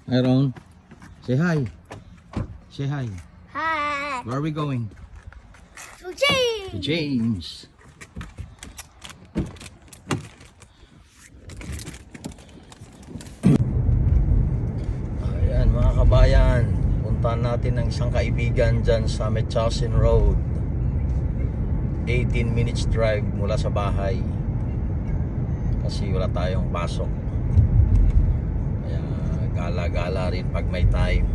Aaron, say hi. Say hi. Hi. Where are we going? To James. To James. Ayan mga kabayan, puntahan natin ng isang kaibigan dyan sa Metchausen Road. 18 minutes drive mula sa bahay. Kasi wala tayong pasok. Kaya gala-gala rin pag may time.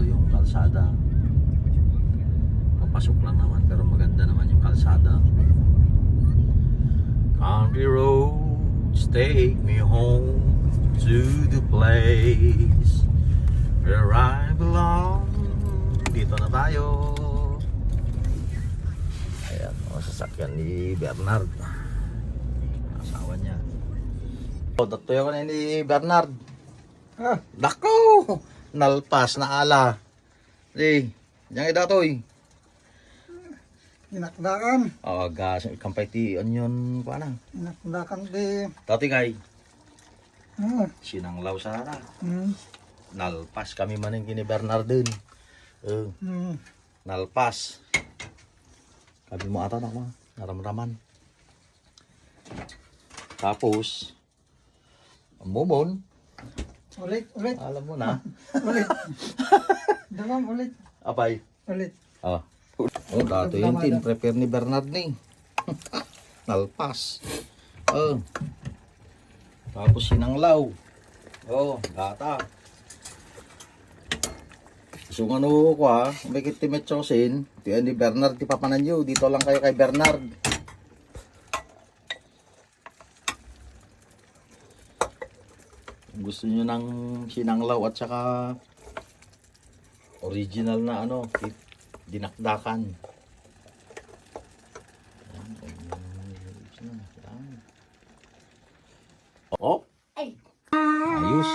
Yung kalsada papasok lang naman pero maganda naman yung kalsada. Country roads take me home to the place where I belong. Dito na tayo. Ayan o, sasakyan ni Bernard, asawa niya. O, datuyo ko na ni Bernard. Dako! Nalpas na ala. Yang idatoy. Inakdakan. Gas kampay ti onion pa na. Inakdakan di. Tati kay. Sinanglaw sana. Nalpas kami maning kini Bernardin. Nalpas. Kami mo ata na ma, naramdaman. Tapos momon. Ulit. Alam mo na. Ulit. Dalam ulit. Apay. Ulit. Oh, dato yung tin-prepare ni Bernard ni. Nalpas. Tapos sinanglaw. Gata. So ano ko may kitimet chosin. Ti ni Bernard ti papanan nyo. Dito lang kayo kay Bernard. Gusto nyo ng sinanglaw at saka original na dinakdakan. Oh, Ay. ayos.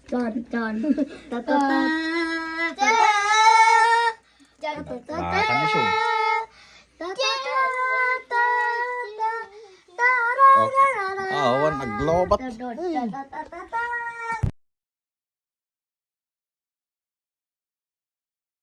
Don. Bakit na siya? Awan, naglobat.